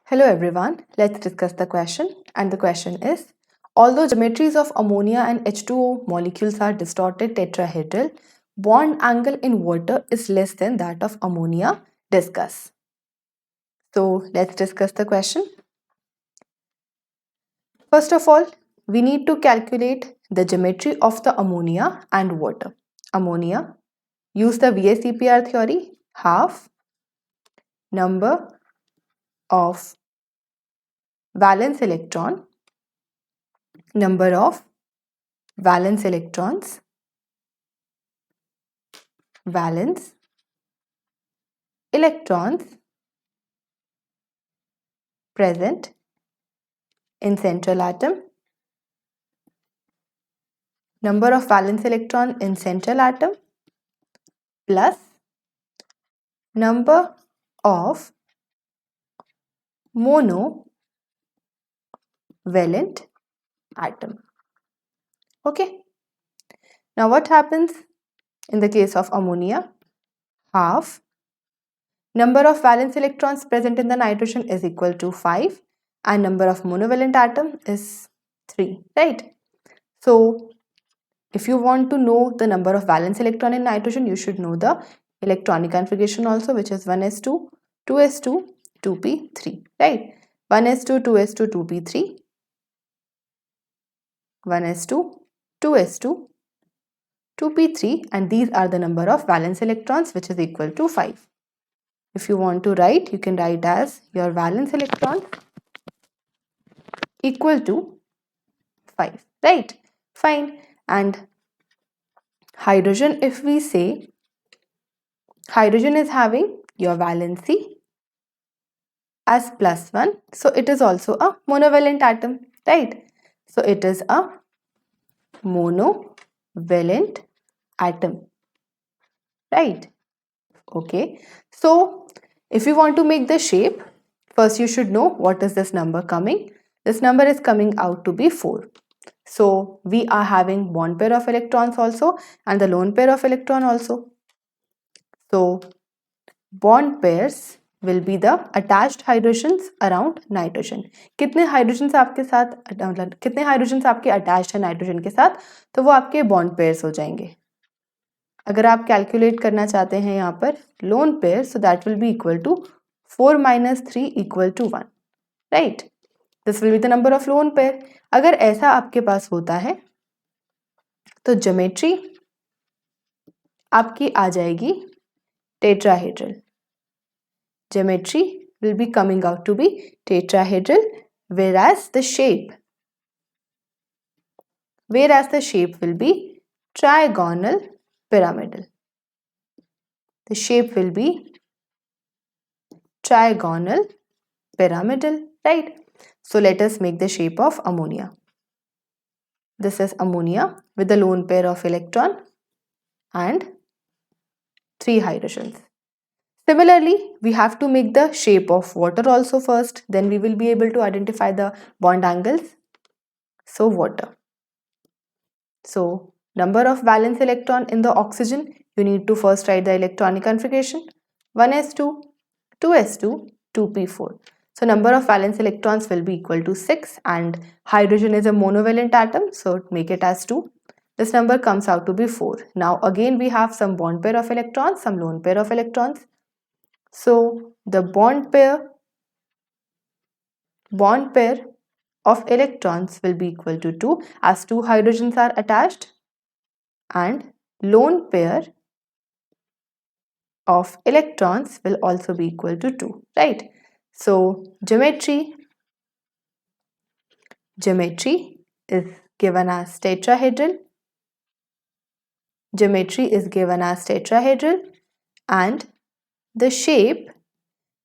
Hello everyone, let's discuss the question, and the question is, although geometries of ammonia and H2O molecules are distorted tetrahedral, bond angle in water is less than that of ammonia. Discuss. So let's discuss the question. First of all, we need to calculate the geometry of the ammonia and water. Ammonia, use the VSEPR theory, half number of valence electron, number of valence electrons, valence electrons present in central atom, number of valence electron in central atom plus number of monovalent atom. Okay. Now what happens in the case of ammonia? Half number of valence electrons present in the nitrogen is equal to 5 and number of monovalent atom is 3, right? So if you want to know the number of valence electron in nitrogen, you should know the electronic configuration also, which is 1s2, 2s2, 2p3, right? 1s2, 2s2, 2p3, 1s2, 2s2, 2p3, and these are the number of valence electrons, which is equal to 5. If you want to write, you can write as your valence electron equal to 5, right? Fine. And hydrogen, if we say hydrogen is having your valency as +1, so it is also a monovalent atom, right? So it is a monovalent atom, right? Okay, so if you want to make the shape, first you should know what is this number coming. This number is coming out to be 4. So we are having bond pair of electrons also and the lone pair of electron also. So bond pairs will be the attached hydrogens around nitrogen. कितने hydrogens आपके साथ मतलब कितने hydrogens आपके attached है nitrogen के साथ, तो वो आपके bond pairs हो जाएंगे. अगर आप कैलकुलेट करना चाहते हैं यहाँ पर lone pair, so that will be equal to 4 minus 3 equal to 1, right? This will be the number of lone pair. अगर ऐसा आपके पास होता है तो ज्योमेट्री आपकी आ जाएगी tetrahedral. Geometry will be coming out to be tetrahedral, whereas the shape will be trigonal pyramidal. The shape will be trigonal pyramidal, right? So let us make the shape of ammonia. This is ammonia with the lone pair of electron and 3 hydrogens. Similarly, we have to make the shape of water also first, then we will be able to identify the bond angles. So water. So number of valence electron in the oxygen, you need to first write the electronic configuration. 1s2, 2s2, 2p4. So number of valence electrons will be equal to 6 and hydrogen is a monovalent atom, so make it as 2. This number comes out to be 4. Now again we have some bond pair of electrons, some lone pair of electrons. So the bond pair of electrons will be equal to 2 as 2 hydrogens are attached, and lone pair of electrons will also be equal to 2, right? So geometry is given as tetrahedral. Geometry is given as tetrahedral and the shape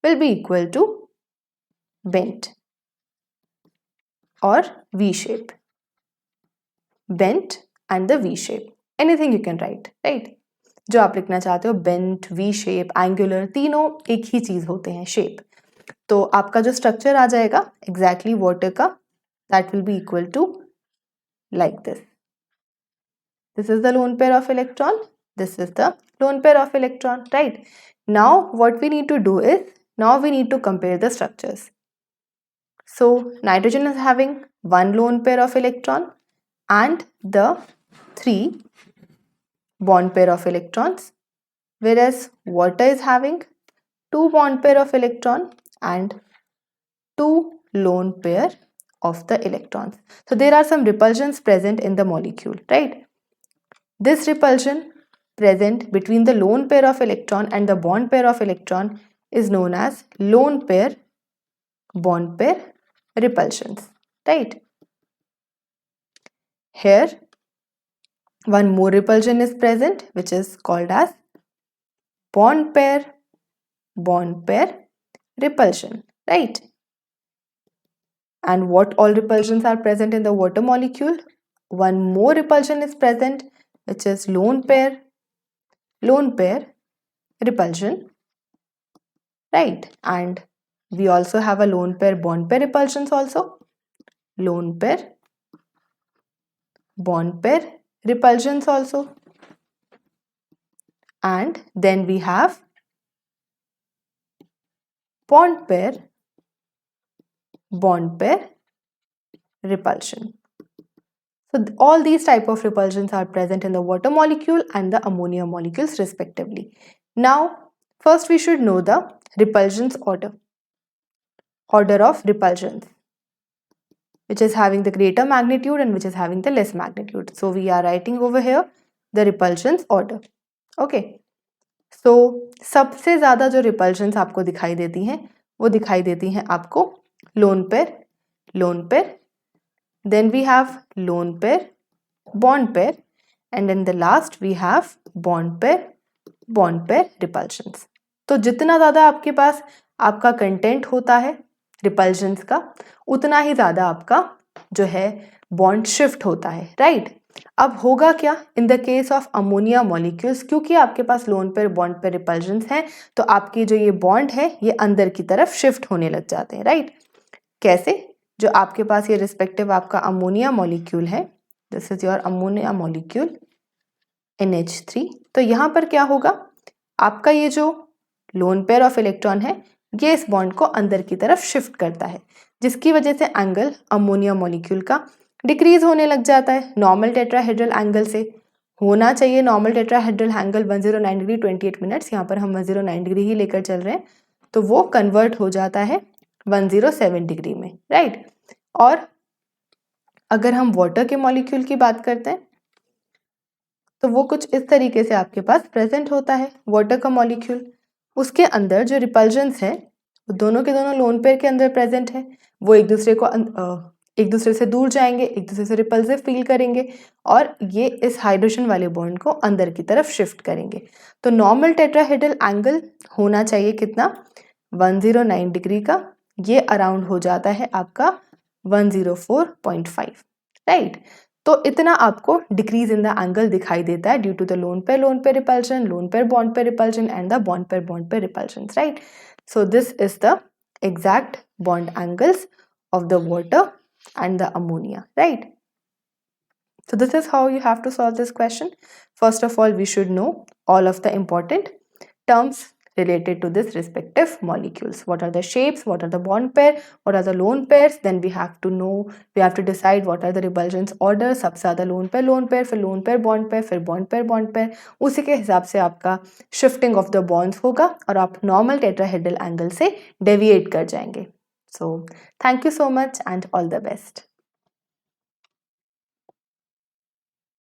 will be equal to bent or V shape. Bent and the V shape. Anything you can write, right? जो आप लिखना चाहते हो, bent, V shape, angular, तीनों एक ही चीज होते हैं, shape. तो आपका जो स्ट्रक्चर आ जाएगा exactly water का, that will be equal to like this. This is the lone pair of electron. This is the lone pair of electron, right? Now what we need to do is, now we need to compare the structures. So nitrogen is having one lone pair of electron and the 3 bond pair of electrons, whereas water is having 2 bond pair of electron and 2 lone pair of the electrons. So there are some repulsions present in the molecule, right? This repulsion present between the lone pair of electron and the bond pair of electron is known as lone pair bond pair repulsions, right? Here one more repulsion is present, which is called as bond pair repulsion, right? And what all repulsions are present in the water molecule? One more repulsion is present, which is lone pair repulsion, right? And we also have a lone pair bond pair repulsions also. Lone pair bond pair repulsions also. And then we have bond pair repulsion. So all these type of repulsions are present in the water molecule and the ammonia molecules respectively. Now, first we should know the repulsions order of repulsions, which is having the greater magnitude and which is having the less magnitude. So we are writing over here the repulsions order. Okay. So सबसे ज़्यादा जो repulsions आपको दिखाई देती हैं वो दिखाई देती हैं आपको lone pair, then we have lone pair, bond pair, and then the last we have bond pair repulsions. तो जितना ज़्यादा आपके पास आपका कंटेंट होता है रिपल्शंस का, उतना ही ज़्यादा आपका जो है बॉन्ड शिफ्ट होता है, राइट? अब होगा क्या in the case of ammonia molecules, क्योंकि आपके पास lone pair bond pair repulsions हैं तो आपके जो ये बॉन्ड है ये अंदर की तरफ शिफ्ट होने लग जाते हैं, राइट? कैसे? जो आपके पास ये रिस्पेक्टिव आपका अमोनिया मॉलिक्यूल है, this is your ammonia molecule NH3, तो यहाँ पर क्या होगा, आपका ये जो लोन पेयर ऑफ इलेक्ट्रॉन है ये इस बॉन्ड को अंदर की तरफ शिफ्ट करता है, जिसकी वजह से एंगल अमोनिया मॉलिक्यूल का डिक्रीज होने लग जाता है। नॉर्मल टेट्राहेड्रल एंगल से होना चाहिए normal tetrahedral angle 109 degree 28 minutes, यहाँ पर हम 109 डिग्री ही लेकर चल रहे हैं, तो वो कन्वर्ट हो जाता है 107 डिग्री में, राइट? और अगर हम वाटर के मॉलिक्यूल की बात करते हैं तो वो कुछ इस तरीके से आपके पास प्रेजेंट होता है वाटर का मॉलिक्यूल। उसके अंदर जो रिपल्जन्स हैं वो दोनों के दोनों लोन पेयर के अंदर प्रेजेंट है, वो एक दूसरे से दूर जाएंगे, एक दूसरे से रिपल्सिव फील करेंगे और ये इस हाइड्रोजन वाले बॉन्ड को अंदर की तरफ शिफ्ट करेंगे। तो नॉर्मल टेट्राहेड्रल एंगल होना चाहिए कितना, 109 डिग्री का, ये अराउंड हो जाता है आपका 104.5, राइट? तो इतना आपको डिक्रीज इन द एंगल दिखाई देता है due to the lone pair repulsion, lone pair bond pair repulsion and the bond pair repulsion, right? So this is the exact bond angles of the water and the ammonia, right? So this is how you have to solve this question. First of all, we should know all of the important terms related to this respective molecules. What are the shapes, what are the bond pair, what are the lone pairs, then we have to decide what are the repulsions order, सबसे ज़्यादा lone pair, फिर lone pair, फिर bond pair, उसी के हिसाब से आपका shifting of the bonds होगा और आप normal tetrahedral angle से deviate कर जाएंगे. So thank you so much and all the best.